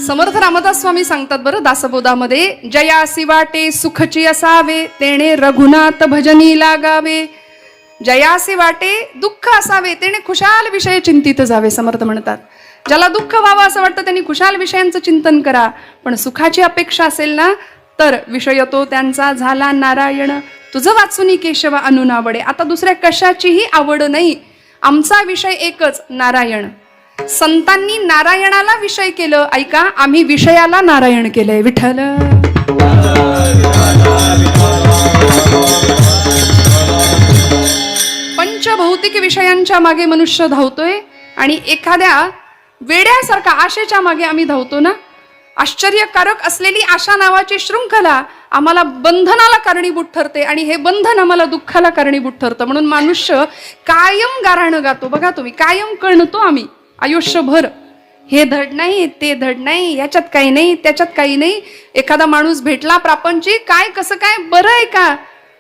समर्थ रामदास स्वामी सांगतात बरं दासबोधामध्ये, जयासी वाटे सुखची असावे तेणे रघुनाथ भजनी लागावे. जयासी वाटे दुःख असावे तेणे खुशाल विषय चिंतित जावे. समर्थ म्हणतात ज्याला दुःख व्हावं असं वाटतं त्यांनी खुशाल विषयांचं चिंतन करा, पण सुखाची अपेक्षा असेल ना तर विषय तो त्यांचा झाला नारायण. तुझं वाचुनी केशव अनुनावडे. आता दुसऱ्या कशाचीही आवड नाही, आमचा विषय एकच नारायण. संतांनी नारायणाला विषय केलं, ऐका, आम्ही विषयाला नारायण केलंय. विठ्ठल पंचभौतिक विषयांच्या मागे मनुष्य धावतोय आणि एखाद्या वेड्यासारखा आशेच्या मागे आम्ही धावतो ना. आश्चर्यकारक असलेली आशा नावाची शृंखला आम्हाला बंधनाला कारणीभूत ठरते आणि हे बंधन आम्हाला दुःखाला कारणीभूत ठरतं. म्हणून मनुष्य कायम गाराणं गातो. बघा तुम्ही, कायम कळणतो आम्ही आयुष्यभर. हे धड नाही, ते धड नाही, याच्यात काही नाही, त्याच्यात काही नाही. एखादा माणूस भेटला प्रापंचिक, काय कसं काय बरं आहे का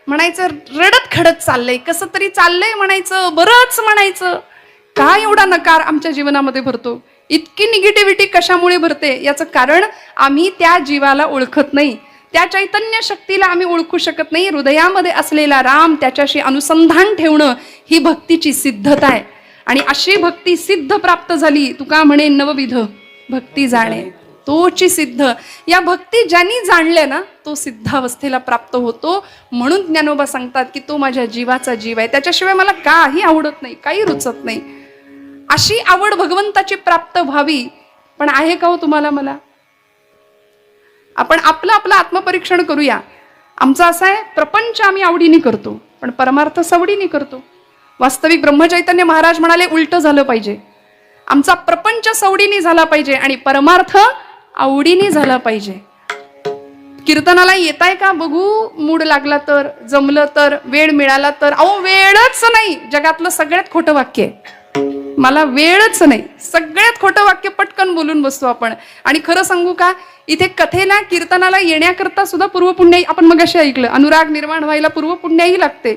म्हणायचं, रडत खडत चाललंय, कसं तरी चाललंय म्हणायचं, बरंच म्हणायचं. काय एवढा नकार आमच्या जीवनामध्ये भरतो, इतकी निगेटिव्हिटी कशामुळे भरते? याचं कारण आम्ही त्या जीवाला ओळखत नाही, त्या चैतन्य शक्तीला आम्ही ओळखू शकत नाही. हृदयामध्ये असलेला राम, त्याच्याशी अनुसंधान ठेवणं ही भक्तीची सिद्धता आहे. आणि अशी भक्ती सिद्ध प्राप्त झाली, तुका म्हणे नवविध भक्ती जाणे तोची सिद्ध. या भक्ती ज्यांनी जाणल्या ना तो सिद्धावस्थेला प्राप्त होतो. म्हणून ज्ञानोबा सांगतात की तो माझ्या जीवाचा जीव आहे, त्याच्याशिवाय मला काही आवडत नाही, काही रुचत नाही. अशी आवड भगवंताची प्राप्त व्हावी. पण आहे का हो तुम्हाला मला? आपण आपलं आपलं आत्मपरीक्षण करूया. आमचं असं आहे, प्रपंच आम्ही आवडीने करतो पण परमार्थ सवडीने करतो. वास्तविक ब्रह्मचैतन्य महाराज म्हणाले उलट झालं पाहिजे. आमचा प्रपंच सवडीने झाला पाहिजे आणि परमार्थ आवडीने झाला पाहिजे. कीर्तनाला येताय का बघू, मूड लागला तर, जमलं तर, वेळ मिळाला तर. अहो वेळच नाही, जगातलं सगळ्यात खोटं वाक्य आहे, मला वेळच नाही. सगळ्यात खोटं वाक्य पटकन बोलून बसतो आपण. आणि खरं सांगू का, इथे कथेला कीर्तनाला येण्याकरता सुद्धा पूर्वपुण्याई, आपण मगाशी ऐकलं, अनुराग निर्माण व्हायला पूर्वपुण्याई लागते.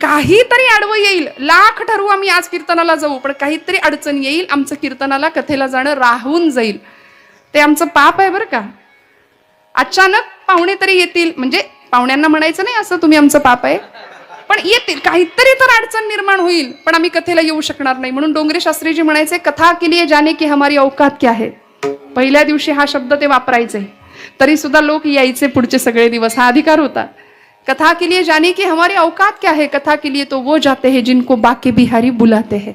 काहीतरी आडवं येईल, लाख ठरवू आम्ही आज कीर्तनाला जाऊ, पण काहीतरी अडचण येईल, आमचं कीर्तनाला कथेला जाणं राहून जाईल. ते आमचं पाप आहे बरं का. अचानक पाहुणे तरी येतील, म्हणजे पाहुण्यांना म्हणायचं नाही असं तुम्ही आमचं पाप आहे, पण येतील, काहीतरी तर अडचण निर्माण होईल, पण आम्ही कथेला येऊ शकणार नाही. म्हणून डोंगरे शास्त्रीजी म्हणायचे, कथा के लिए जाने की हमारी औकात क्या है. पहिल्या दिवशी हा शब्द ते वापरायचे, तरी सुद्धा लोक यायचे पुढचे सगळे दिवस. हा अधिकार होता. कथा के लिए जाने की हमारी औकात क्या है, कथा के लिए तो वो जाते हैं जिनको बाके बिहारी बुलाते हैं.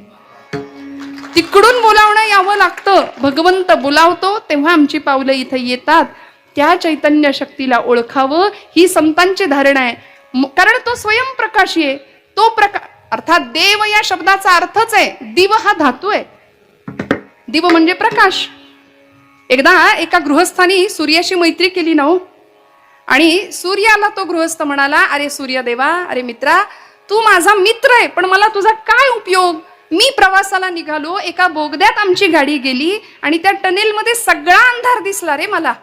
तिकडून बोलावणं यावं लागतं. भगवंत बोलावतो तेव्हा आमची पावलं इथे येतात. त्या चैतन्य शक्तीला ओळखावं ही संतांची धारणा आहे. कारण तो स्वयंप्रकाशी आहे. तो प्रकाश अर्थात देव या शब्दाचा अर्थच आहे, दिव हा धातू आहे. दिव म्हणजे प्रकाश. एकदा एका गृहस्थानी सूर्याशी मैत्री केली ना हो, आणि सूर्याला तो गृहस्थ म्हणाला, अरे सूर्यदेवा, अरे मित्रा, तू माझा मित्र आहे पण मला तुझा काय उपयोग. मी प्रवासाला निघालो, एका बोगद्यात आमची गाडी गेली आणि त्या टनेलमध्ये सगळा अंधार दिसला रे मला,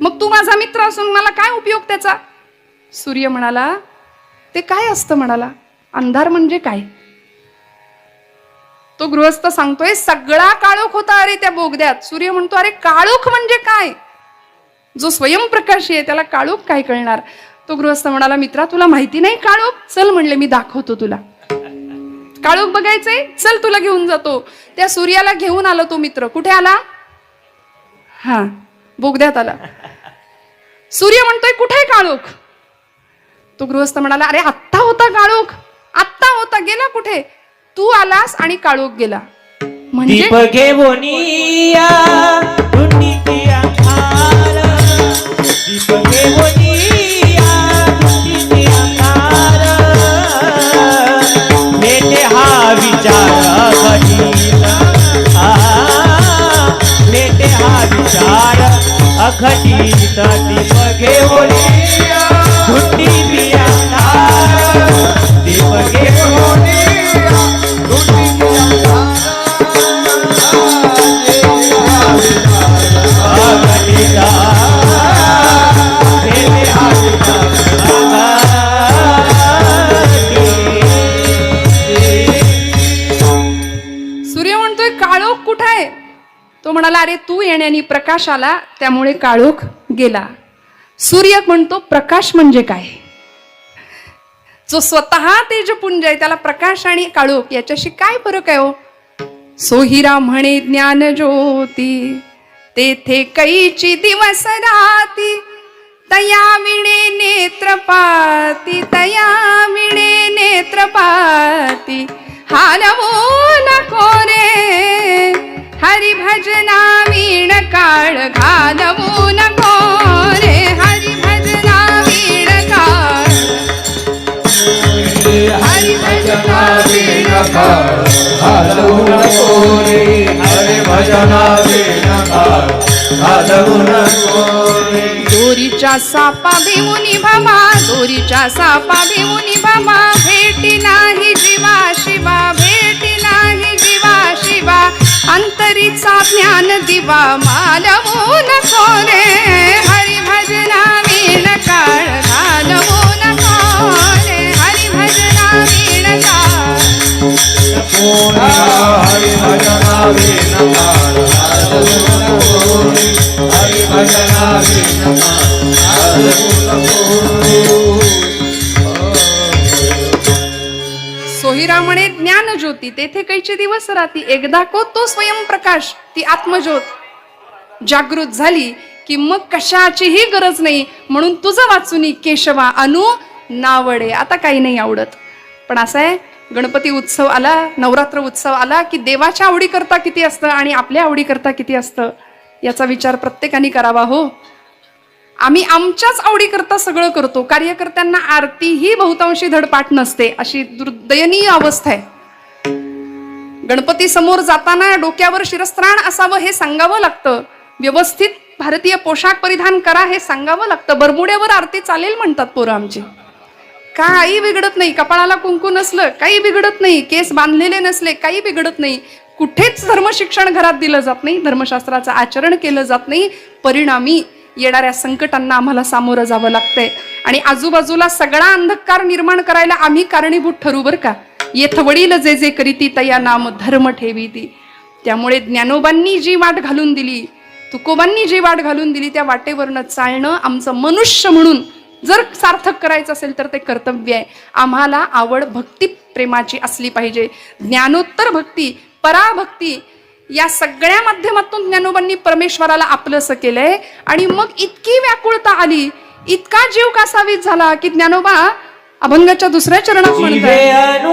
मग तू माझा मित्र असून मला काय उपयोग त्याचा. सूर्य म्हणाला, ते काय असतं म्हणाला, अंधार म्हणजे काय. तो गृहस्थ सांगतोय, सगळा काळोख होता अरे त्या बोगद्यात. सूर्य म्हणतो, अरे काळोख म्हणजे काय, जो स्वयंप्रकाशी आहे त्याला काळोख काय कळणार. तो गृहस्थ म्हणाला, मित्रा तुला माहिती नाही काळोख, चल म्हणले मी दाखवतो तुला. काळोख बघायचंय, चल तुला घेऊन जातो. त्या सूर्याला घेऊन आला तो मित्र. कुठे आला, हा बोगद्यात आला. सूर्य म्हणतोय, कुठे काळोख. तो गृहस्थ म्हणाला, अरे आत्ता होता काळोख, आत्ता होता, गेला कुठे. तू आलास आणि काळोख गेला. म्हणजे आला रे तू येण्यानी प्रकाश आला, त्यामुळे काळोख गेला. सूर्य म्हणतो प्रकाश म्हणजे काय? जो स्वतः तेजपुंज आहे त्याला प्रकाश आणि काळोख याच्याशी काय फरक आहे हो? सोहिरा म्हणे ज्ञान ज्योती, तेथे कैची दिवस राती, तया विणे नेत्रपाती, तया विणे नेत्रपाती, हालवू नको रे हरी भजना वीण काळ, घालवू नको रे हरी भजना वीण काळ, हरी भजना वीण काळ, घालवू नको रे हरी भजना वीण काळ, घालवू नको रे. दोरीच्या सापा भिवूनी भमा, दोरीच्या सापा भिवूनी भमा, भेटी नाही जीवा शिवा, भेटी नाही जीवा शिवा, अंतरीचा ज्ञान दिवा, मालवू नको रे हरी भजना वीण काळ, घालवू नको रे हरी भजना वीण काळ, हरी भजना वीण काळ, घालवू नको रे हरी भजना वीण काळ, घालवू नको रे. सोहिरा म्हणे ज्ञान ज्योती, तेथे कैचे दिवस राती, एकदा को तो स्वयंप्रकाश, ती आत्मज्योत जागृत झाली की मग कशाचीही गरज नाही. म्हणून तुझं वाचुनी केशवा अनु नावडे. आता काही नाही आवडत, पण असं आहे गणपती उत्सव आला, नवरात्र उत्सव आला की देवाच्या आवडी करता किती असतं आणि आपल्या आवडी करता किती असतं याचा विचार प्रत्येकाने करावा हो. आम्ही आमच्याच आवडी करता सगळं करतो, कार्यकर्त्यांना आरती ही बहुतांशी धडपाठ नसते, अशी दुर्दयनीय अवस्था आहे. गणपती समोर जाताना डोक्यावर शिरस्त्राण असावं हे सांगावं लागतं, व्यवस्थित भारतीय पोशाख परिधान करा हे सांगावं लागतं. बरमुड्यावर आरती चालेल म्हणतात पोरं आमची, काही बिघडत नाही. कपाळाला कुंकू नसलं काही बिघडत नाही, केस बांधलेले नसले काही बिघडत नाही. कुठेच धर्मशिक्षण घरात दिलं जात नाही, धर्मशास्त्राचं आचरण केलं जात नाही. परिणामी येणाऱ्या संकटांना आम्हाला सामोरं जावं लागतंय आणि आजूबाजूला सगळा अंधकार निर्माण करायला आम्ही कारणीभूत ठरू बरं का. येथ वडील जे जे करीती तया नाम धर्म ठेवीती. त्यामुळे ज्ञानोबांनी जी वाट घालून दिली, तुकोबांनी जी वाट घालून दिली, त्या वाटेवरनं चालणं आमचं मनुष्य म्हणून जर सार्थक करायचं असेल तर ते कर्तव्य आहे. आम्हाला आवड भक्ती प्रेमाची असली पाहिजे. ज्ञानोत्तर भक्ती, पराभक्ती या सगळ्या माध्यमातून ज्ञानोबांनी परमेश्वराला आपलंसं केलंय आणि मग इतकी व्याकुळता आली, इतका जीव कासावीस झाला की ज्ञानोबा अभंगाच्या दुसऱ्या चरणात म्हणतात,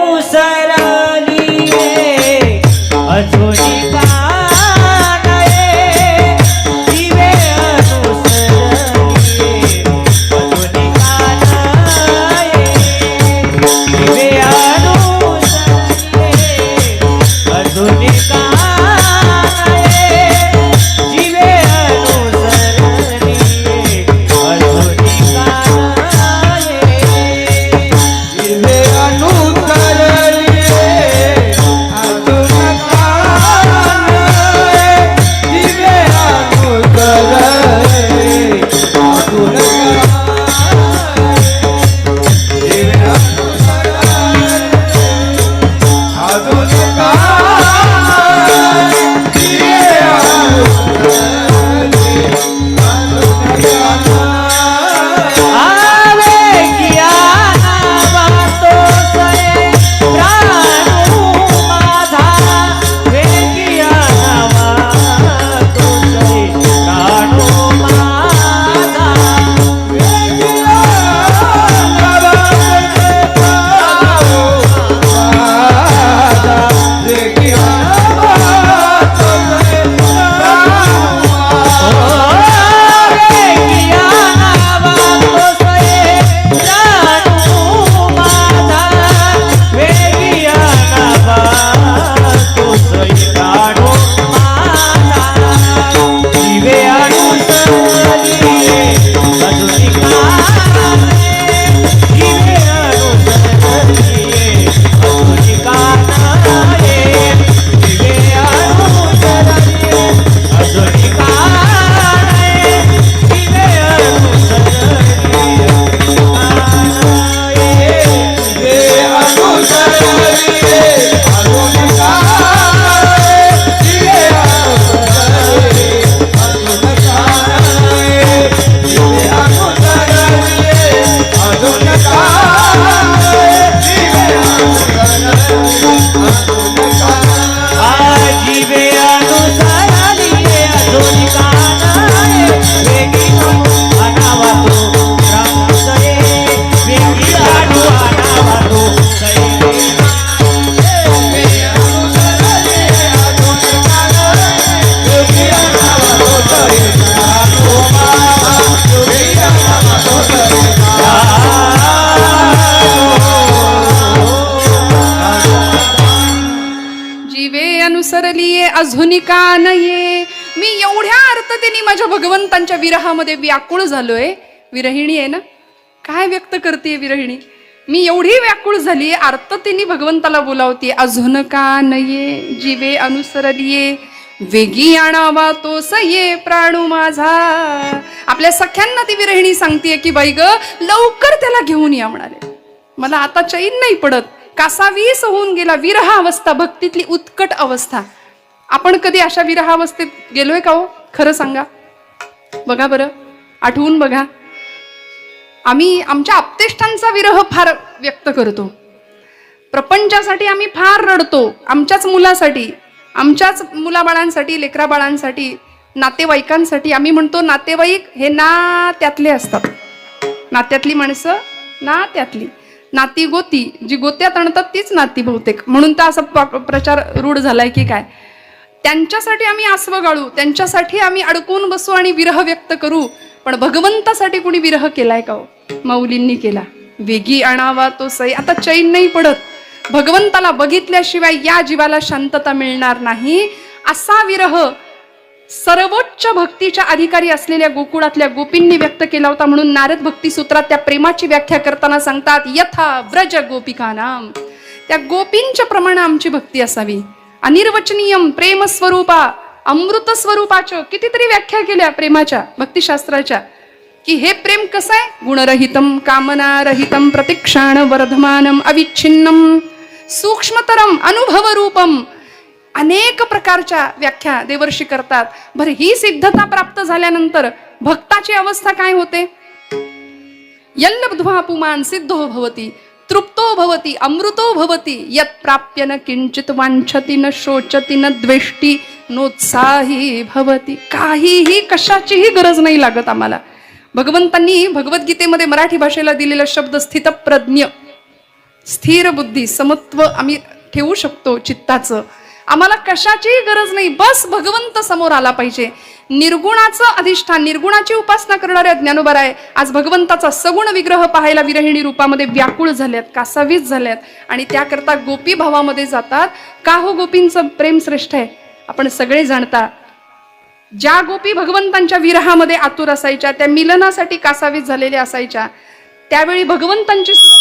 अजून का नये. मी एवढ्या अर्थतेने माझ्या भगवंतांच्या विरहामध्ये व्याकुळ झालोय. विरहिणी आहे ना, काय व्यक्त करते विरहिणी. मी एवढी व्याकुळ झाली, आर्ततेने भगवंताला बोलावते. अजून का नये जीवे अनुसरलिये, वेगी आणावा तो सये प्राणू माझा. आपल्या सख्यांना ती विरहिणी सांगतेय की बाई ग, लवकर त्याला घेऊन या म्हणाले. मला आता चैन नाही पडत. कासावीस होऊन गेला. विरहावस्था भक्तीतली उत्कट अवस्था. आपण कधी अशा विरहावस्थेत गेलोय का हो? खरं सांगा बघा बरं, आठवून बघा. आम्ही आमच्या आप्तेष्टांचा विरह फार व्यक्त करतो. प्रपंचासाठी आम्ही फार रडतो. आमच्याच मुलासाठी, आमच्याच मुलाबाळांसाठी, लेकराबाळांसाठी, नातेवाईकांसाठी. आम्ही म्हणतो नातेवाईक हे नात्यातले असतात. नात्यातली माणसं नात्यातली. नाती गोती, जी गोत्यात आणतात तीच नाती बहुतेक. म्हणून तर असा प्रचार रूढ झालाय की काय. त्यांच्यासाठी आम्ही आसव गाळू, त्यांच्यासाठी आम्ही अडकून बसू आणि विरह व्यक्त करू. पण भगवंतासाठी कुणी विरह केलाय का हो? माऊलींनी केला. वेगी आणावा तो सई. आता चैन नाही पडत. भगवंताला बघितल्याशिवाय या जीवाला शांतता मिळणार नाही. असा विरह सर्वोच्च भक्तीच्या अधिकारी असलेल्या गोकुळातल्या गोपींनी व्यक्त केला होता. म्हणून नारद भक्ती सूत्रात त्या प्रेमाची व्याख्या करताना सांगतात, यथा व्रज गोपिकानाम. त्या गोपींच्या प्रमाणे आमची भक्ती असावी. अनिर्वचनीयम प्रेम स्वरूपा, अमृत स्वरूपाच्या कितीतरी व्याख्या केल्या प्रेमाच्या भक्तिशास्त्राच्या. की हे प्रेम कसं आहे? गुणरहितम कामनारहितम प्रतिक्षाण वर्धमानम अविच्छिन्नम सूक्ष्मतरम अनुभव रूपम. अनेक प्रकारच्या व्याख्या देवर्षी करतात. बरं, ही सिद्धता प्राप्त झाल्यानंतर भक्ताची अवस्था काय होते? यल्लब्ध्वा पुमान सिद्धो भवती, तृप्तो भवती, अमृतो भवती. यत् प्राप्य न किंचित वांछति न शोचति न द्वेष्टी नोत्साही भवती. काहीही कशाचीही गरज नाही लागत आम्हाला. भगवंतांनी भगवद्गीतेमध्ये मराठी भाषेला दिलेला शब्द स्थितप्रज्ञ, स्थिर बुद्धी, समत्व आम्ही ठेवू शकतो चित्ताचं. आम्हाला कशाचीही गरज नाही. बस भगवंत समोर आला पाहिजे. निर्गुणाचं अधिष्ठान, निर्गुणाची उपासना करणाऱ्या ज्ञानोबराय आज भगवंताचा सगुण विग्रह पाहायला विरहिणी रूपामध्ये व्याकुळ झाल्यात, कासावीस झाल्यात. आणि त्याकरता गोपी भावामध्ये जातात. का हो? गोपींचं प्रेम श्रेष्ठ आहे. आपण सगळे जाणता. ज्या गोपी भगवंतांच्या विरहामध्ये आतुर असायच्या, त्या मिलनासाठी कासावीस झालेल्या असायच्या, त्यावेळी भगवंतांची सुद्धा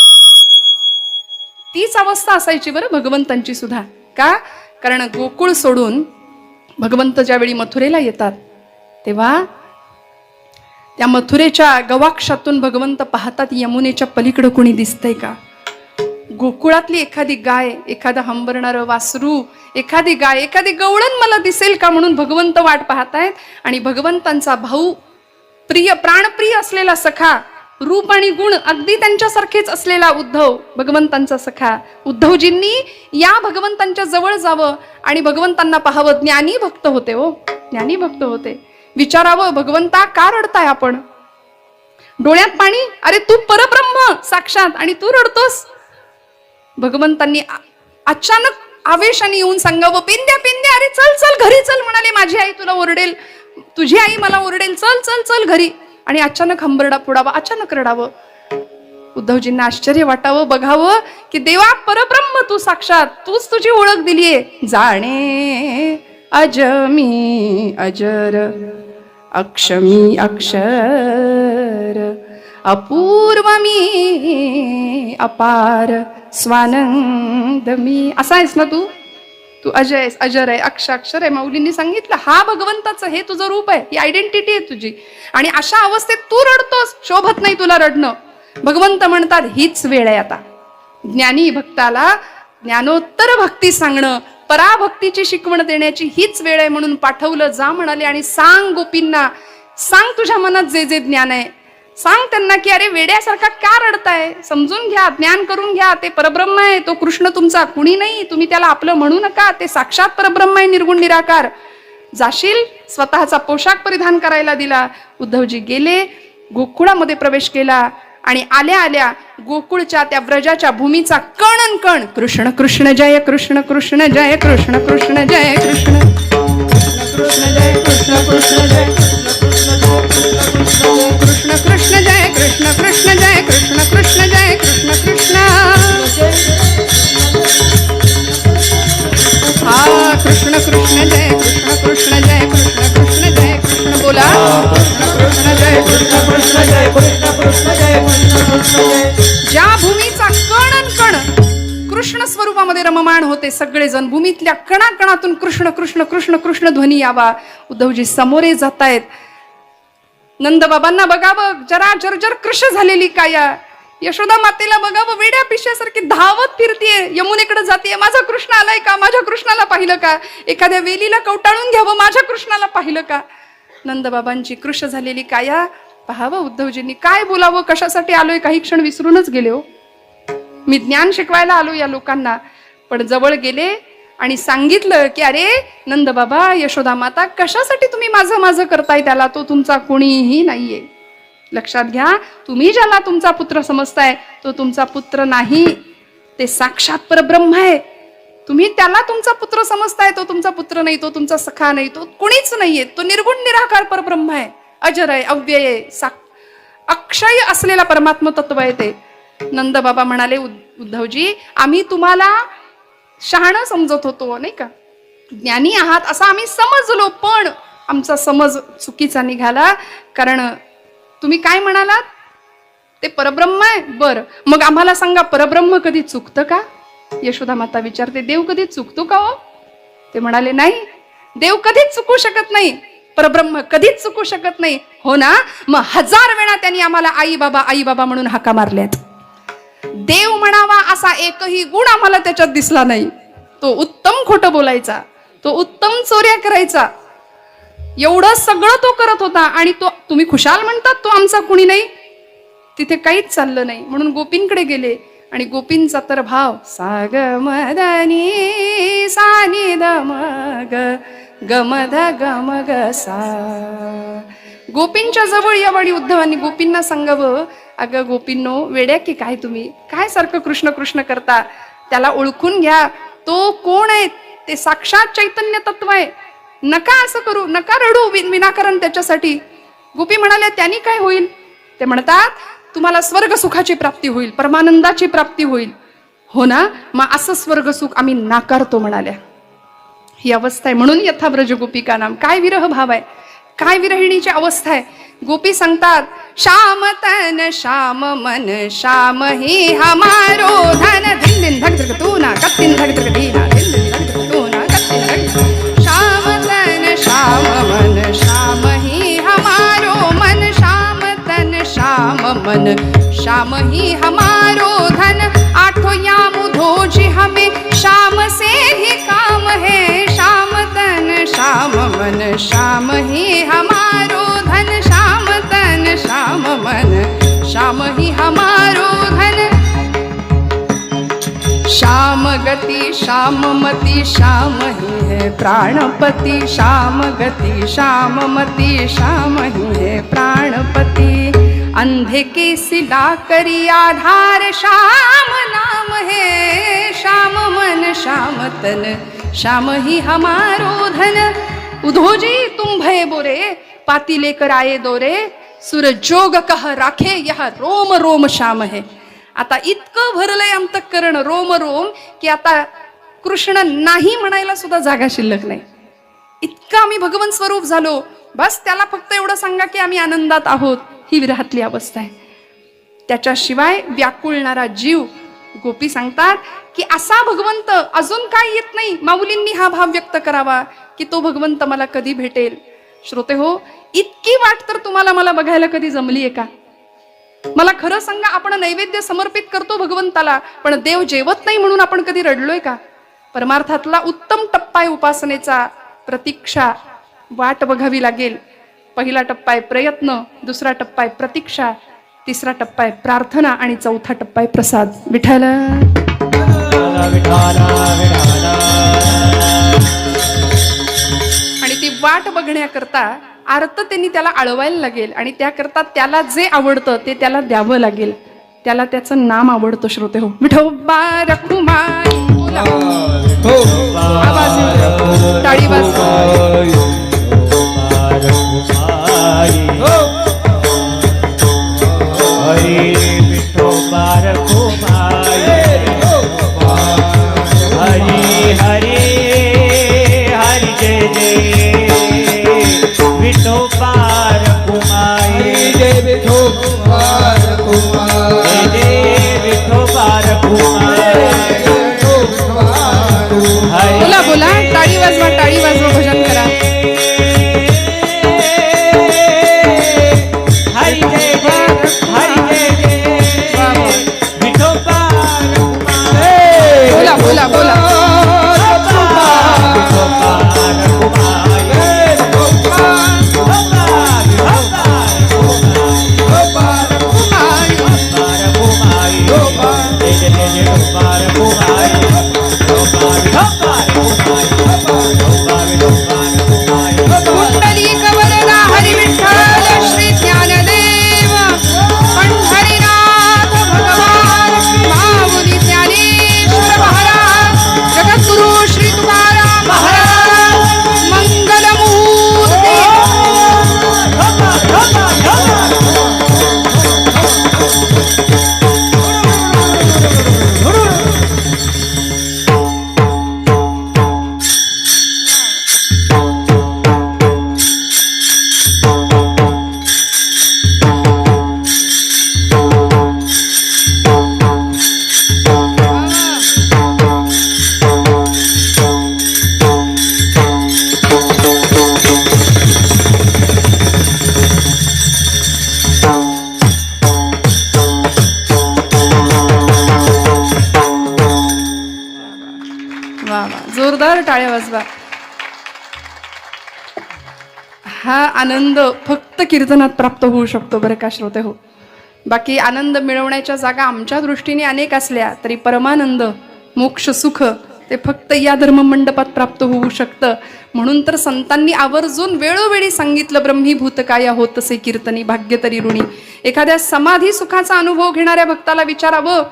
तीच अवस्था असायची बरं भगवंतांची सुद्धा. का? कारण गोकुळ सोडून भगवंत ज्यावेळी मथुरेला येतात तेव्हा त्या मथुरेच्या गवाक्षातून भगवंत पाहतात, यमुनेच्या पलीकडं कोणी दिसतंय का? गोकुळातली एखादी गाय, एखादं हंबरणारं वासरू, एखादी गाय, एखादी गवळण मला दिसेल का म्हणून भगवंत वाट पाहतायत. आणि भगवंतांचा भाऊ, प्रिय प्राणप्रिय असलेला सखा, रूप आणि गुण अगदी त्यांच्यासारखेच असलेला उद्धव, भगवंतांचा सखा, उद्धवजींनी या भगवंतांच्या जवळ जावं आणि भगवंतांना पाहावं. ज्ञानी भक्त होते हो, ज्ञानी भक्त होते. विचारावं, भगवंता का रडताय आपण? डोळ्यात पाणी? अरे तू परब्रह्म साक्षात आणि तू रडतोस. भगवंतांनी अचानक आवेशाने येऊन सांगावं, पिंद्या पिंद्या, अरे चल चल घरी चल. म्हणाले माझी आई तुला ओरडेल, तुझी आई मला ओरडेल, चल चल चल घरी. आणि अचानक हंबरडा फोडावा, अचानक रडावं. उद्धवजींना आश्चर्य वाटावं, बघावं की देवा परब्रह्म तू साक्षात, तूच तुझी ओळख दिलीये. जाणे अजमी अजर, अक्षमी अक्षर, अपूर्व मी अपार, स्वानंद मी. असा आहेस ना तू? तू अजय आहेस, अजर आहे, अक्षर आहे. माऊलींनी सांगितलं हा भगवंताचं हे तुझं रूप आहे, ही आयडेंटिटी आहे तुझी. आणि अशा अवस्थेत तू रडतोस, शोभत नाही तुला रडणं. भगवंत म्हणतात हीच वेळ आहे आता. ज्ञानी भक्ताला ज्ञानोत्तर भक्ती सांगणं, पराभक्तीची शिकवण देण्याची हीच वेळ आहे. म्हणून पाठवलं. जा म्हणाले आणि सांग गोपींना, सांग तुझ्या मनात जे जे ज्ञान आहे, सांग त्यांना की अरे वेड्यासारखा का रडताय, समजून घ्या, ज्ञान करून घ्या. ते परब्रह्म आहे, तो कृष्ण तुमचा कुणी नाही. तुम्ही त्याला आपलं म्हणू नका, ते साक्षात परब्रह्म आहे, निर्गुण निराकार. जाशील, स्वतःचा पोशाख परिधान करायला दिला. उद्धवजी गेले, गोकुळामध्ये प्रवेश केला. आणि आल्या आल्या गोकुळच्या त्या व्रजाच्या भूमीचा कण कण कृष्ण कृष्ण जय कृष्ण कृष्ण जय कृष्ण कृष्ण जय कृष्ण कृष्ण जय कृष्ण कृष्ण जय कृष्ण कृष्ण जय कृष्ण कृष्ण जय कृष्ण कृष्ण जय कृष्ण कृष्ण. हा कृष्ण कृष्ण जय कृष्ण जय कृष्ण कृष्ण जय कृष्ण कृष्ण जय. ज्या भूमीचा कण अन कण कृष्ण स्वरूपामध्ये रममाण होते सगळेजण, भूमीतल्या कणाकणातून कृष्ण कृष्ण कृष्ण कृष्ण ध्वनी यावा. उद्धवजी समोरे जातायत. नंदबाबांना बघावं जरा जर्जर कृश झालेली काया, यशोदा मातेला बघावं वेड्या पिशासारखी धावत फिरतीये, यमुनेकडे जाते. माझा कृष्ण आलाय का, माझ्या कृष्णाला पाहिलं का, एखाद्या वेलीला कवटाळून घ्यावं, माझ्या कृष्णाला पाहिलं का. नंदबाबांची कृश झालेली काया पाहावं उद्धवजींनी. काय बोलावं, कशासाठी आलोय काही क्षण विसरूनच गेले हो. मी ज्ञान शिकवायला आलो या लोकांना. पण जवळ गेले आणि सांगितलं की अरे नंदबाबा, यशोदा माता, कशासाठी तुम्ही माझं माझं करताय त्याला, तो तुमचा कोणीही नाहीये. लक्षात घ्या, तुम्ही ज्याला तुमचा पुत्र समजताय तो तुमचा पुत्र नाही, ते साक्षात परब्रह्म आहे. तुम्ही त्याला तुमचा पुत्र समजताय, तो तुमचा पुत्र नाही, तो तुमचा सखा नाही, तो कोणीच नाहीये. तो निर्गुण निराकार परब्रह्म आहे, अजर आहे, अव्यय आहे, अक्षय असलेला परमात्म तत्व आहे ते. नंदबाबा म्हणाले उद्धवजी, आम्ही तुम्हाला शहाणं समजत होतो नाही का, ज्ञानी आहात असं आम्ही समजलो, पण आमचा समज चुकीचा निघाला. कारण तुम्ही काय म्हणालात, ते परब्रह्म आहे. बरं, मग आम्हाला सांगा, परब्रह्म कधी चुकतं का. यशोदा माता विचारते, देव कधी चुकतो का हो. ते म्हणाले नाही, देव कधीच चुकू शकत नाही, परब्रह्म कधीच चुकू शकत नाही. हो ना, मग 1000 वेळा त्यांनी आम्हाला आई बाबा म्हणून हाका मारल्यात. देव म्हणावा असा एकही गुण आम्हाला त्याच्यात दिसला नाही. तो उत्तम खोटं बोलायचा, तो उत्तम चोऱ्या करायचा, एवढं सगळं तो करत होता. आणि तो तुम्ही खुशाल म्हणतात तो आमचा कुणी नाही, तिथे काहीच चाललं नाही. म्हणून गोपींकडे गेले आणि गोपींचा तर भाव साग मदनी सानी मग गमध गमग सा. गोपींच्या जवळ यावडी उद्धवांनी गोपींना सांगावं, अगं गोपींनो, वेड्या की काय तुम्ही, काय सारखं कृष्ण कृष्ण करता, त्याला ओळखून घ्या, तो कोण आहे, ते साक्षात चैतन्य तत्व आहे. नका असं करू, नका रडू विनाकारण त्याच्यासाठी. गोपी म्हणाल्या, त्यांनी काय होईल. ते म्हणतात, तुम्हाला स्वर्ग सुखाची प्राप्ती होईल, परमानंदाची प्राप्ती होईल. हो ना, मग असं स्वर्ग सुख आम्ही नाकारतो म्हणाल्या. ही अवस्था आहे. म्हणून यथाब्रज गोपिका नाम. काय विरह भाव आहे, काय विरहिणीची अवस्था आहे. गोपी सांगतात, श्याम तन श्याम मन श्याम ही हमारो धन. धिन दिन धक धक तू ना कत्तिन धक धक धीना, धिन दिन धक धक तू ना कत्तिन धक. श्याम तन श्याम मन श्याम ही हमारो मन, श्याम तन श्याम मन श्याम ही हमारो धन. आठो यामुधो जी हमें श्याम से ही काम है, श्याम तन श्याम मन श्याम ही हमारो धन, श्याम तन श्याम मन श्याम ही हमारो धन. श्याम गति श्याम मति श्याम ही है प्राणपति, श्याम गति श्याम मति श्याम ही है प्राणपति. अंधे के सिला करी आधार श्याम नाम है, श्याम मन श्याम तन श्याम ही हमारो धन. उद्धवजी तुम भय बोरे, पाती लेकर आए दोरे, सुर जोग कह राखे यह रोम रोम श्याम है. आता इतकं भरलंय अंतःकरण रोम रोम की आता कृष्ण नाही म्हणायला सुद्धा जागा शिल्लक नाही. इतकं आम्ही भगवंत स्वरूप झालो. बस त्याला फक्त एवढं सांगा की आम्ही आनंदात आहोत. ही विरहातली अवस्था आहे. त्याच्याशिवाय व्याकुळणारा जीव. गोपी सांगतात की असा भगवंत अजून काय येत नाही. माऊलींनी हा भाव व्यक्त करावा की तो भगवंत मला कधी भेटेल. श्रोते हो, इतकी वाट तर तुम्हाला मला बघायला कधी जमली आहे का. मला खरं सांगा, आपण नैवेद्य समर्पित करतो भगवंताला, पण देव जेवत नाही म्हणून आपण कधी रडलोय का. परमार्थातला उत्तम टप्पा आहे उपासनेचा प्रतीक्षा. वाट बघावी लागेल. पहिला टप्पा आहे प्रयत्न, दुसरा टप्पा आहे प्रतीक्षा, तिसरा टप्पा आहे प्रार्थना आणि चौथा टप्पा आहे प्रसाद. विठ्ठल आणि ती वाट बघण्याकरता आर्ततेने त्याला आळवायला लागेल आणि त्याकरता त्याला जे आवडतं ते त्याला द्यावं लागेल. त्याला त्याचं नाम आवडतं. श्रोते हो, विठोबा रखुमाई बोला, आवाज येतो, टाळी वाजवा. हरी विठोबा रखुमाई, हरी हरी हरी जय जय विठोबा रखुमाई, जय विठोबा आनंद फक्त कीर्तनात प्राप्त होऊ शकतो बरं का श्रोते हो. बाकी आनंद मिळवण्याच्या जागा आमच्या दृष्टीने अनेक असल्या तरी परमानंद मोक्ष सुख ते फक्त या धर्ममंडपात प्राप्त होऊ शकतं. म्हणून तर संतांनी आवर्जून वेळोवेळी सांगितलं, ब्रह्मीभूतकाया होतसे कीर्तनी भाग्य तरी ऋणी. एखाद्या समाधी सुखाचा अनुभव घेणाऱ्या भक्ताला विचारावं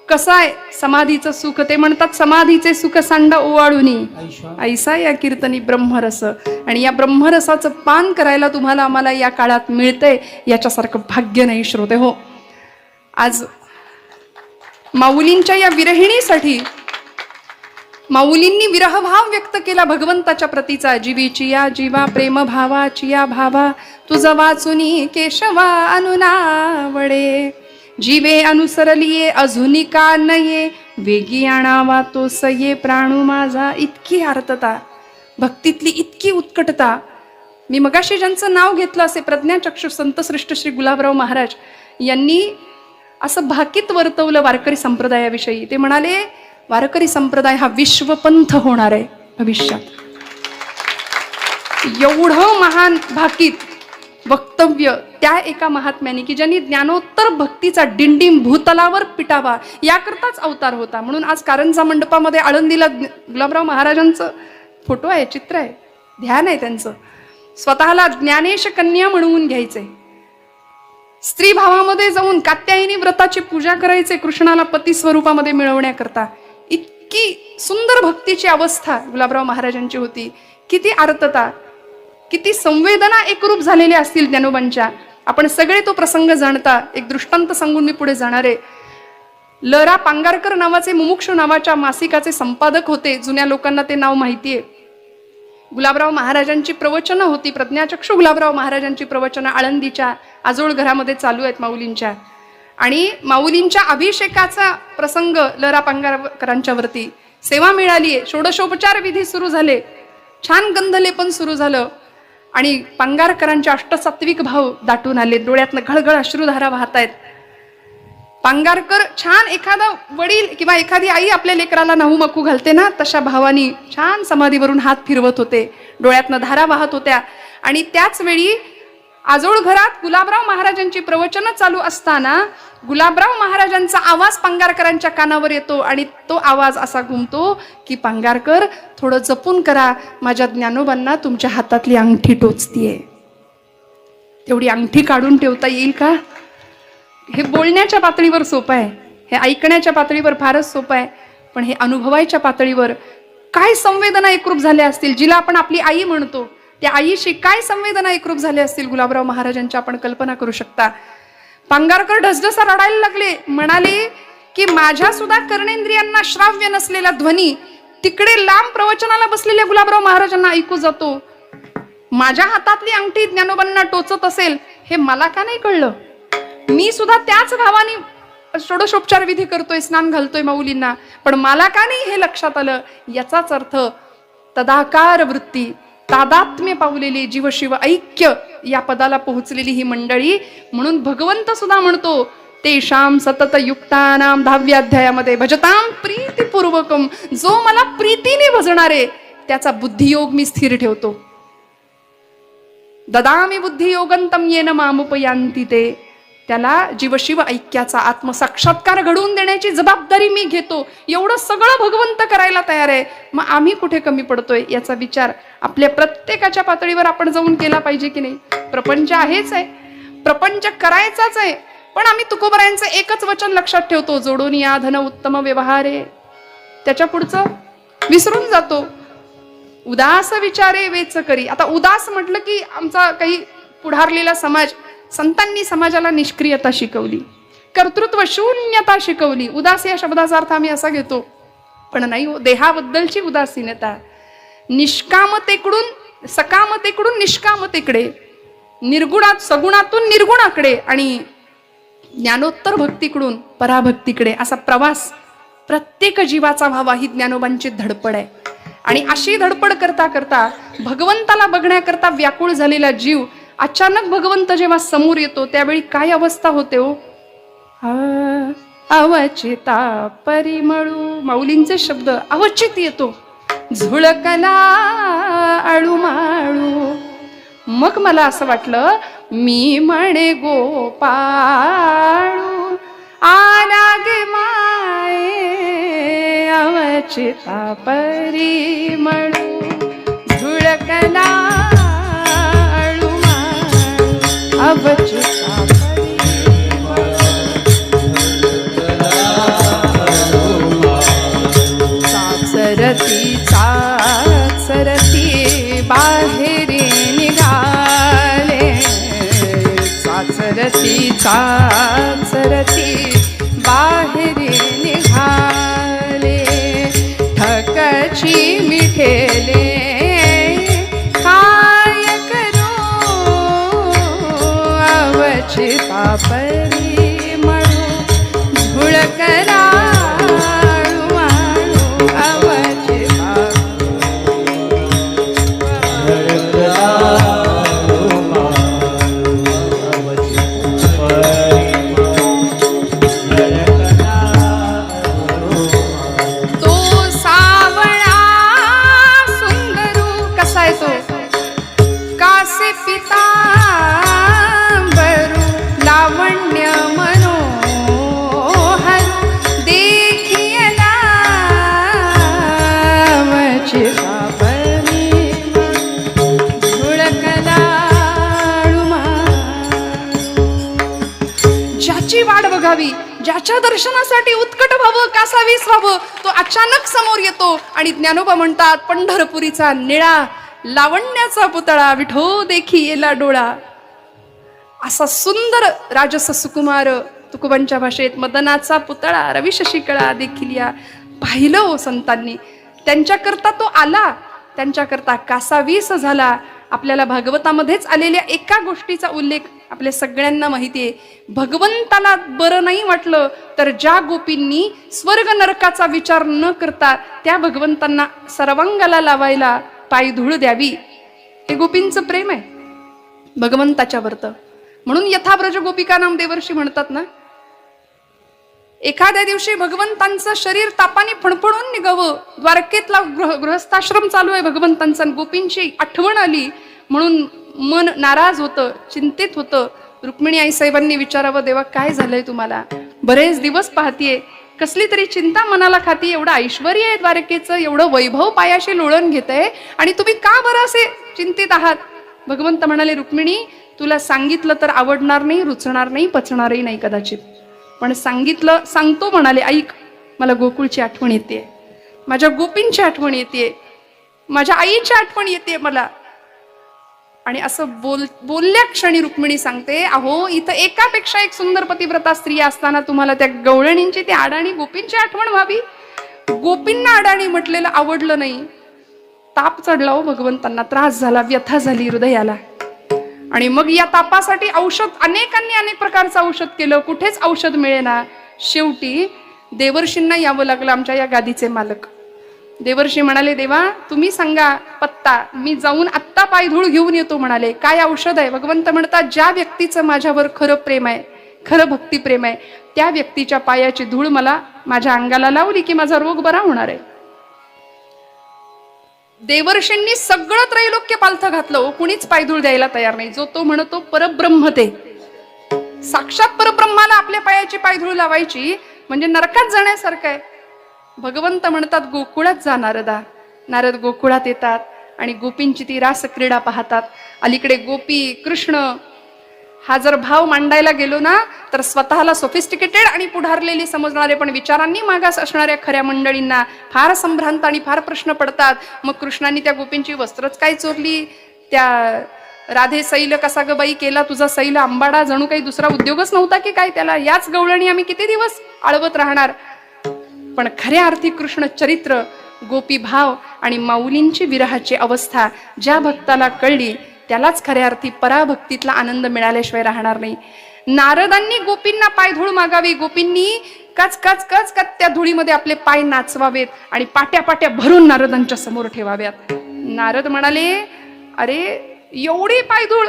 कसं आहे समाधीचं सुख. ते म्हणतात समाधीचे सुख सांडा ओवाळुनी ऐसा या कीर्तनी ब्रह्मरस. आणि या ब्रह्मरसाचं पान करायला तुम्हाला आम्हाला या काळात मिळतंय याच्यासारखं भाग्य नाही श्रोते हो. आज माऊलींच्या या विरहिणीसाठी माऊलींनी विरहभाव व्यक्त केला भगवंताच्या प्रतीचा. जीवीची या जीवा प्रेम भावाची या भावा तुझ वाचुनी केशवा अनुनावडे. जीवे अनुसरलिये अजूनी का नये वेगी आणावा तो सये प्राणू माझा. इतकी आर्तता भक्तीतली इतकी उत्कटता. मी मगाशी ज्यांचं नाव घेतलं असे प्रज्ञाचक्षु संत श्रेष्ठ श्री गुलाबराव महाराज यांनी असं भाकीत वर्तवलं वारकरी संप्रदायाविषयी. ते म्हणाले वारकरी संप्रदाय हा विश्वपंथ होणार आहे भविष्यात. एवढं महान भाकीत वक्तव्य त्या एका महात्म्याने की ज्यांनी ज्ञानोत्तर भक्तीचा डिंडीम भूतलावर पिटावा याकरताच अवतार होता. म्हणून आज कारंजा मंडपामध्ये आळंदीला गुलाबराव महाराजांचं फोटो आहे, चित्र आहे, ध्यान आहे त्यांचं. स्वतःला ज्ञानेश कन्या म्हणवून घ्यायचे. स्त्री भावामध्ये जाऊन कात्यायनी व्रताची पूजा करायचे कृष्णाला पती स्वरूपामध्ये मिळवण्याकरता. इतकी सुंदर भक्तीची अवस्था गुलाबराव महाराजांची होती. किती आर्तता, किती संवेदना एकरूप झालेल्या असतील ज्ञानोबांच्या. आपण सगळे तो प्रसंग जाणता. एक दृष्टांत सांगून मी पुढे जाणार आहे. ल.रा. पांगारकर नावाचे मुमुक्षु नावाच्या मासिकाचे संपादक होते. जुन्या लोकांना ते नाव माहितीये. गुलाबराव महाराजांची प्रवचनं होती. प्रज्ञाचक्षु गुलाबराव महाराजांची प्रवचनं आळंदीच्या आजोळ घरामध्ये चालू आहेत माऊलींच्या. आणि माऊलींच्या अभिषेकाचा प्रसंग ल.रा. पांगारकरांच्या वरती सेवा मिळाली. षोडशोपचार विधी सुरू झाले. छान गंधलेपन सुरू झालं. आणि पांगारकरांचे अष्टसात्विक भाव दाटून आले. डोळ्यातनं घळघळ अश्रुधारा वाहत आहेत. पांगारकर छान एखादा वडील किंवा एखादी आई आपल्या लेकराला नाहू मकू घालते ना तशा भावानी छान समाधीवरून हात फिरवत होते. डोळ्यातनं धारा वाहत होत्या. आणि त्याच वेळी आजोळ घरात गुलाबराव महाराजांची प्रवचनं चालू असताना गुलाबराव महाराजांचा आवाज पांगारकरांच्या कानावर येतो. आणि तो आवाज असा घुमतो की पांगारकर थोडं जपून करा, माझ्या ज्ञानोबांना तुमच्या हातातली अंगठी टोचतीये. तेवढी अंगठी काढून ठेवता येईल का? हे बोलण्याच्या पातळीवर सोपं आहे, हे ऐकण्याच्या पातळीवर फारच सोपं आहे. पण हे अनुभवायच्या पातळीवर काय संवेदना एकरूप झाल्या असतील. जिला आपण आपली आई म्हणतो त्या आईशी काय संवेदना एकरूप झाल्या असतील गुलाबराव महाराजांच्या आपण कल्पना करू शकता. पांगारकर ढसढसा रडायला लागले. म्हणाले की माझ्या सुद्धा कर्णेंद्रियांना श्राव्य नसलेला ध्वनी तिकडे लांब प्रवचनाला बसलेल्या गुलाबराव महाराजांना ऐकू जातो. माझ्या हातातली अंगठी ज्ञानोबांना टोचत असेल हे मला का नाही कळलं? मी सुद्धा त्याच भावाने षोडशोपचार विधी करतोय, स्नान घालतोय माऊलींना, पण मला का नाही हे लक्षात आलं? याचाच अर्थ तदाकार वृत्ती, तादात्म्य पावलेली जीवशिव ऐक्य या पदाला पोहोचलेली ही मंडळी. म्हणून भगवंत सुद्धा म्हणतो तेषाम सतत युक्तानाम 10व्या अध्यायामध्ये भजताम प्रीतिपूर्वकम. जो मला प्रीतीने भजणारे त्याचा बुद्धियोग मी स्थिर ठेवतो. ददामी बुद्धियोगंतम येन मामुपयांती ते. त्याला जीवशिव ऐक्याचा आत्मसाक्षात्कार घडवून देण्याची जबाबदारी मी घेतो. एवढं सगळं भगवंत करायला तयार आहे. मग आम्ही कुठे कमी पडतोय याचा विचार आपल्या प्रत्येकाच्या पातळीवर आपण जाऊन केला पाहिजे की नाही. प्रपंच आहेच आहे, प्रपंच करायचाच आहे, पण आम्ही तुकोबरायांचं एकच वचन लक्षात ठेवतो, जोडून या धन उत्तम व्यवहारे. त्याच्या पुढचं विसरून जातो. उदास विचारे वेच करी. आता उदास म्हटलं की आमचा काही पुढारलेला समाज, संतांनी समाजाला निष्क्रियता शिकवली, कर्तृत्व शून्यता शिकवली. उदास या शब्दाचा अर्थ आम्ही असा घेतो, पण नाही हो. देहाबद्दलची उदासीनता, निष्कामतेकडून सकामतेकडून निष्कामतेकडे, निर्गुणात सगुणातून निर्गुणाकडे आणि ज्ञानोत्तर भक्तीकडून पराभक्तीकडे असा प्रवास प्रत्येक जीवाचा व्हावा ही ज्ञानोबांची धडपड आहे. आणि अशी धडपड करता करता भगवंताला बघण्याकरता व्याकुळ झालेला जीव अचानक भगवंत जेव्हा समोर येतो त्यावेळी काय अवस्था होते हो. अवचिता परिमळू, माऊलींचे शब्द. अवचित येतो, झुळकला आळू माळू मग मला असं वाटलं, मी म्हणे गोपाळू आला गे माये अवचिता परिमळू झुळकला अवचिता चाचरती बाहेर निघाले, चाचरती बाहेर निघाले, ठकची मिठेले काय करू अवचिता परिमळू झुळकला वाट बघावी, ज्याच्या दर्शनासाठी उत्कट व्हावं, कासावीस व्हावं, तो अचानक समोर येतो आणि ज्ञानोबा म्हणतात, पंढरपुरीचा निळा लावण्याचा पुतळा विठो देखी येला डोळा. असा सुंदर राजस सुकुमार तुकोबांच्या भाषेत मदनाचा पुतळा रवी शशिकळा देखील या पाहिलं हो संतांनी. त्यांच्याकरता तो आला, त्यांच्याकरता कासावीस झाला. आपल्याला भागवतामध्येच आलेल्या एका गोष्टीचा उल्लेख आपल्या सगळ्यांना माहिती आहे. भगवंताला बरं नाही वाटलं तर ज्या गोपींनी स्वर्ग नरकाचा विचार न करता त्या भगवंतांना सर्वांगाला लावायला पायधूळ द्यावी, ते गोपींचं प्रेम आहे भगवंताच्या वरत. म्हणून यथाब्रज गोपिका नाम देवर्षी म्हणतात ना, एखाद्या दिवशी भगवंतांचं शरीर तापाने फणफणून निघावं, द्वारकेतला गृहस्थाश्रम चालू आहे भगवंतांचा, गोपींची आठवण आली म्हणून मन नाराज होतं, चिंतित होतं. रुक्मिणी आई साहेबांनी विचारावं, देवा काय झालंय तुम्हाला, बरेच दिवस पाहतीये, कसली तरी चिंता मनाला खाती, एवढं ऐश्वर आहे द्वारकेचं, एवढं वैभव पायाशी लोळण घेतंय आणि तुम्ही का बरं असे चिंतित आहात. भगवंत म्हणाले, रुक्मिणी तुला सांगितलं तर आवडणार नाही, रुचणार नाही, पचणारही नाही कदाचित, पण सांगितलं सांगतो. म्हणाले, ऐक, मला गोकुळची आठवण येते, माझ्या गोपींची आठवण येते, माझ्या आईची आठवण येते मला. आणि असं बोलल्या क्षणी रुक्मिणी सांगते, अहो इथं एकापेक्षा एक सुंदर पतिव्रता स्त्री असताना तुम्हाला त्या गवळणींची, त्या अडाणी गोपींची आठवण व्हावी. गोपींना अडाणी म्हटलेलं आवडलं नाही, ताप चढला हो भगवंतांना, त्रास झाला, व्यथा झाली हृदयाला. आणि मग या तापासाठी औषध, अनेकांनी अनेक प्रकारचं औषध केलं, कुठेच औषध मिळेना. शेवटी देवर्षींना यावं लागलं, आमच्या या गादीचे मालक. देवर्षी म्हणाले, देवा तुम्ही सांगा पत्ता, मी जाऊन आत्ता पायधूळ घेऊन येतो. म्हणाले, काय औषध आहे. भगवंत म्हणतात, ज्या व्यक्तीचं माझ्यावर खरं प्रेम आहे, खरं भक्ती प्रेम आहे, त्या व्यक्तीच्या पायाची धूळ मला माझ्या अंगाला लावली की माझा रोग बरा होणार आहे. देवर्षींनी सगळं त्रैलोक्य पालथं घातलं हो, कुणीच पायधूळ द्यायला तयार नाही. जो तो म्हणतो परब्रह्म, ते साक्षात परब्रह्माला आपल्या पायाची पायधूळ लावायची म्हणजे नरकात जाण्यासारखं आहे. भगवंत म्हणतात, गोकुळात जा नारदा. नारद गोकुळात येतात आणि गोपींची ती रास क्रीडा पाहतात. अलीकडे गोपी कृष्ण हा जर भाव मांडायला गेलो ना तर स्वतःला सोफिस्टिकेटेड आणि पुढारलेली समजणारे पण विचारांनी मागास असणाऱ्या खऱ्या मंडळींना फार संभ्रांत आणि फार प्रश्न पडतात. मग कृष्णांनी त्या गोपींची वस्त्रच काय चोरली, त्या राधे सैल कसा ग बाई केला तुझा सैल आंबाडा, जणू काही दुसरा उद्योगच नव्हता की काय त्याला, याच गवळणी आम्ही किती दिवस आळवत राहणार. पण खऱ्या अर्थी कृष्ण चरित्र, गोपी भाव आणि माऊलींची विरहाची अवस्था ज्या भक्ताला कळली त्यालाच खऱ्या अर्थी पराभक्तीतला आनंद मिळाल्याशिवाय राहणार नाही. नारदांनी गोपींना पायधूळ मागावी, गोपींनी कच कच कच कच त्या धुळीमध्ये आपले पाय नाचवावेत आणि पाट्या पाट्या भरून नारदांच्या समोर ठेवाव्यात. नारद म्हणाले, अरे एवढी पायधूळ.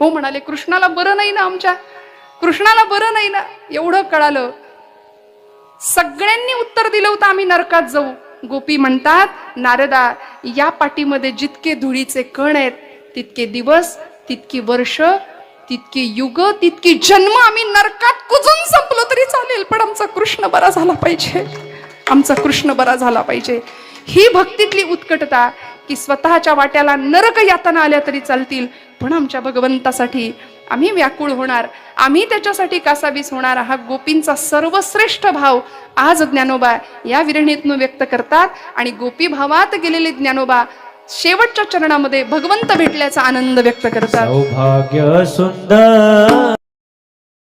हो म्हणाले, कृष्णाला बरं नाही ना, आमच्या कृष्णाला बरं नाही ना. एवढं कळालं, सगळ्यांनी उत्तर दिलं होतं आम्ही नरकात जाऊ. गोपी म्हणतात, नारदा या पाठीमध्ये जितके धुळीचे कण आहेत तितके दिवस, तितकी वर्ष, तितकी युग, तितकी जन्म आम्ही नरकात कुजून संपलो तरी चालेल, पण आमचा कृष्ण बरा झाला पाहिजे, आमचा कृष्ण बरा झाला पाहिजे. ही भक्तीतली उत्कटता की स्वतःच्या वाट्याला नरक यातना आल्या तरी चालतील, पण आमच्या भगवंतासाठी आम्ही व्याकुळ होणार, आम्ही त्याच्यासाठी कासावीस होणार. हा गोपींचा सर्वश्रेष्ठ भाव आज ज्ञानोबा या विरणीतून व्यक्त करतात. आणि गोपी भावात गेलेले ज्ञानोबा शेवटच्या चरणामध्ये भगवंत भेटल्याचा आनंद व्यक्त करतात. सौभाग्य सुंदर